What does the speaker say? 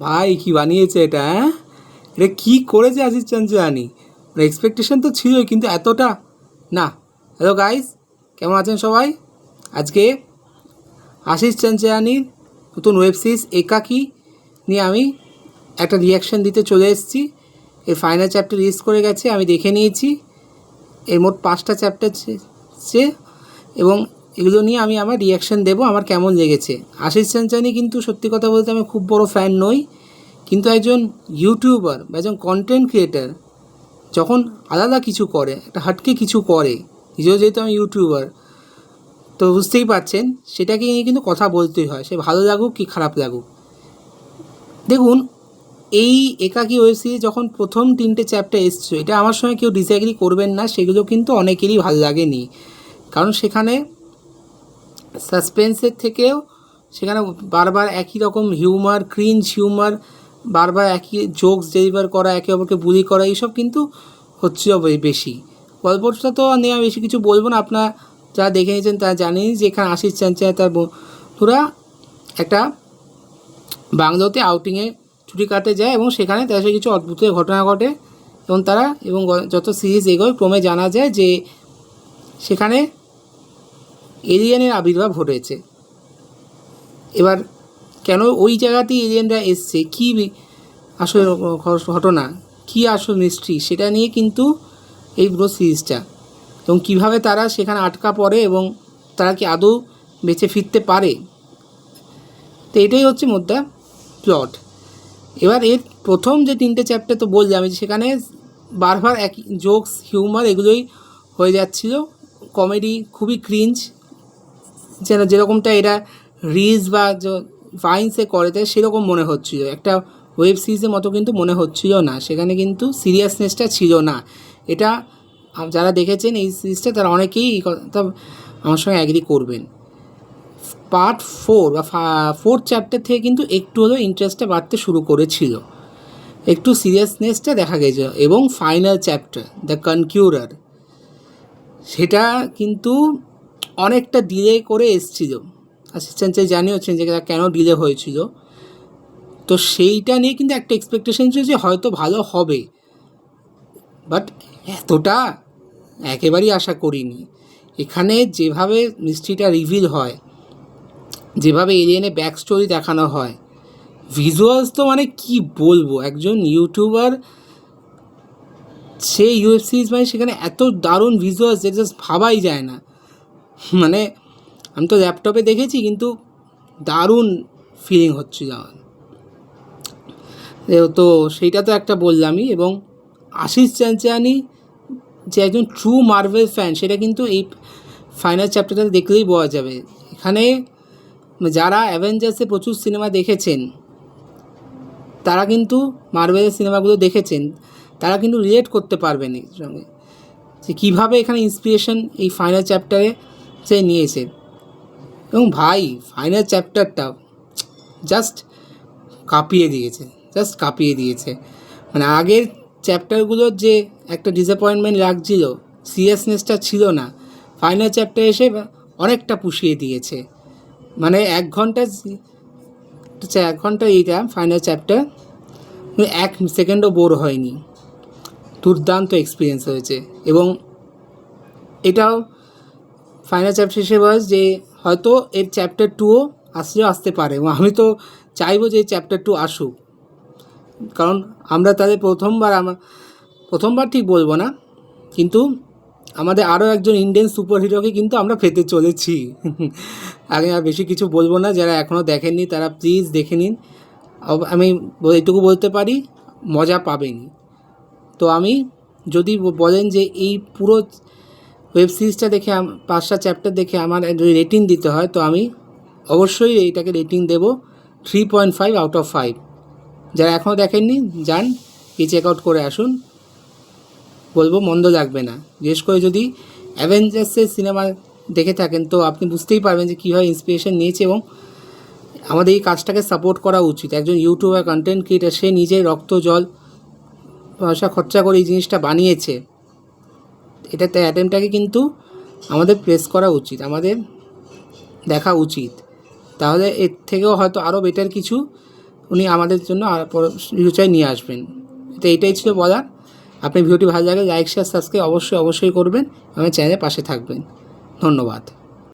ভাই কি বানিয়েছে এটা? হ্যাঁ, এটা কি করেছে আশিস চঞ্চলানি? মানে এক্সপেকটেশন তো ছিলই, কিন্তু এতটা না। হ্যালো গাইস, কেমন আছেন সবাই? আজকে আশিস চঞ্চলানির নতুন ওয়েব সিরিজ একাকী নিয়ে আমি একটা রিয়াকশান দিতে চলে এসেছি। এর ফাইনাল চ্যাপ্টার রিলিজ করে গেছে, আমি দেখে নিয়েছি। এর মোট 5টা চ্যাপ্টার এবং এগুলো নিয়ে আমি আমার রিয়াকশান দেবো, আমার কেমন লেগেছে। আশিস চঞ্চলানি কিন্তু সত্যি কথা বলতে আমি খুব বড় ফ্যান নই, কিন্তু একজন ইউটিউবার বা একজন কন্টেন্ট ক্রিয়েটার যখন আলাদা কিছু করে, একটা হাটকে কিছু করে, নিজেও যেহেতু আমি ইউটিউবার, তো বুঝতেই পারছেন সেটাকে নিয়ে কিন্তু কথা বলতেই হয়, সে ভালো লাগুক কি খারাপ লাগুক। দেখুন, এই একাকী ওয়েব সিরিজ যখন প্রথম 3টে চ্যাপ্টার এসছে, এটা আমার সঙ্গে কেউ ডিসএগ্রি করবেন না, সেগুলো কিন্তু অনেকেরই ভালো লাগেনি। কারণ সেখানে সাসপেন্সের থেকেও সেখানে বারবার একই রকম হিউমার, ক্রিঞ্জ হিউমার, বারবার একই জোকস ডেলিভার করা, একে অপরকে বুলি করা, এইসব কিন্তু হচ্ছিল বেশি। গল্পটা তো নিয়ে আমি বেশি কিছু বলবো না, আপনারা যারা দেখে নিয়েছেন তারা জানেন যে এখানে আশিস চঞ্চলানি তার বন্ধুরা একটা বাংলোতে আউটিংয়ে ছুটি কাটতে যায় এবং সেখানে তার সাথে কিছু অদ্ভুত ঘটনা ঘটে এবং যত সিরিজ এগোয় ক্রমে জানা যায় যে সেখানে এলিয়েনের আবির্ভাব ঘটেছে। এবার কেন ওই জায়গাতেই এলিয়েনরা এসছে, কী আসলে ঘটনা, কী আসল মিস্ট্রি, সেটা নিয়ে কিন্তু এই পুরো সিরিজটা, এবং কীভাবে তারা সেখানে আটকা পড়ে এবং তারা কি আদৌ বেঁচে ফিরতে পারে। তো এটাই হচ্ছে মোদ্দা প্লট। এবার এর প্রথম যে 3টে চ্যাপ্টার তো বললাম, সেখানে বারবার একই জোকস হিউমার এগুলোই হয়ে যাচ্ছিলো, কমেডি খুবই ক্রিঞ্জ, যেরকমটা এরা রিলস বা ভাইন্সে করে দেয় সেরকম মনে হচ্ছিল, একটা ওয়েব সিরিজের মতো কিন্তু মনে হচ্ছিল না। সেখানে কিন্তু সিরিয়াসনেসটা ছিল না। এটা যারা দেখেছেন এই সিরিজটা তারা অনেকেই এই কথা আমার সঙ্গে অ্যাগ্রি করবেন। পার্ট 4 বা 4th চ্যাপ্টার থেকে কিন্তু একটু হলেও ইন্টারেস্টটা বাড়তে শুরু করেছিল, একটু সিরিয়াসনেসটা দেখা গেছে। এবং ফাইনাল চ্যাপ্টার দ্য কনক্লুডার, সেটা কিন্তু অনেকটা ডিলে করে এসেছিল। অ্যাসিস্ট্যান্ট জানিয়েছেন যে কেন ডিলে হয়েছিল, তো সেইটা নিয়ে কিন্তু একটা এক্সপেকটেশন ছিল যে হয়তো ভালো হবে, বাট এতটা একেবারেই আশা করিনি। এখানে যেভাবে মিস্ট্রিটা রিভিল হয়, যেভাবে এলিয়েনের ব্যাক স্টোরি দেখানো হয়, ভিজুয়ালস তো মানে কি বলবো, একজন ইউটিউবার সে ওয়েব সিরিজ মানে সেখানে এত দারুণ ভিজুয়ালস যেটা জাস্ট ভাবাই যায় না। মানে আমি তো ল্যাপটপে দেখেছি, কিন্তু দারুণ ফিলিং হচ্ছিল আমার। তো সেইটা তো একটা বললামই। এবং আশিস চঞ্চলানি যে একজন ট্রু মার্ভেল ফ্যান, সেটা কিন্তু এই ফাইনাল চ্যাপ্টারটা দেখলেই বোঝা যাবে। এখানে যারা অ্যাভেঞ্জার্সে প্রচুর সিনেমা দেখেছেন, তারা কিন্তু মার্ভেলের সিনেমাগুলো দেখেছেন, তারা কিন্তু রিলেট করতে পারবেন এর সঙ্গে, যে কীভাবে এখানে ইন্সপিরেশন এই ফাইনাল চ্যাপ্টারে সে নিয়েছে। এবং ভাই ফাইনাল চ্যাপ্টারটা জাস্ট কাঁপিয়ে দিয়েছে। মানে আগের চ্যাপ্টারগুলোর যে একটা ডিসঅ্যাপয়েন্টমেন্ট লাগছিল, সিরিয়াসনেসটা ছিল না, ফাইনাল চ্যাপ্টার এসে অনেকটা পুষিয়ে দিয়েছে। মানে 1 ঘন্টা এইটা ফাইনাল চ্যাপ্টার, 1 সেকেন্ডও বোর হয়নি, দুর্দান্ত এক্সপিরিয়েন্স হয়েছে। এবং এটাও ফাইনাল চ্যাপ্টার শেষে বয়স যে হয়তো এর চ্যাপ্টার 2ও আসতে পারে, এবং আমি তো চাইবো যে এই চ্যাপ্টার 2 আসুক। কারণ আমরা তাদের প্রথমবার ঠিক বলবো না, কিন্তু আমাদের আরও একজন ইন্ডিয়ান সুপার হিরোকে কিন্তু আমরা পেতে চলেছি। আগে আর বেশি কিছু বলবো না, যারা এখনও দেখেননি তারা প্লিজ দেখে নিন। আমি এইটুকু বলতে পারি, মজা পাবেনই। তো আমি যদি বলেন যে এই পুরো ওয়েব সিরিজটা দেখে 5টা চ্যাপ্টার দেখে আমার রেটিং দিতে হয়, তো আমি অবশ্যই এইটাকে রেটিং দেবো 3.5 আউট অফ 5। যারা এখনও দেখেননি যান, এই চেক আউট করে আসুন, বলবো মন্দ লাগবে না। বিশেষ করে যদি অ্যাভেঞ্জার্সের সিনেমা দেখে থাকেন, তো আপনি বুঝতেই পারবেন যে কীভাবে ইন্সপিরেশন নিয়েছে, এবং আমাদের এই কাজটাকে সাপোর্ট করা উচিত। একজন ইউটিউবার, কন্টেন্ট ক্রিয়েটার, সে নিজের রক্ত, জল, পয়সা খরচা করে এই জিনিসটা বানিয়েছে, এটাতে অ্যাটেম্পটাকে কিন্তু আমাদের প্রেস করা উচিত, আমাদের দেখা উচিত। তাহলে এর থেকেও হয়তো আরও বেটার কিছু উনি আমাদের জন্য ফিউচারে নিয়ে আসবেন। তো এইটাই ছিল বলার। আপনি ভিডিওটি ভালো লাগে লাইক শেয়ার সাবস্ক্রাইব অবশ্যই করবেন, আমার চ্যানেলের পাশে থাকবেন। ধন্যবাদ।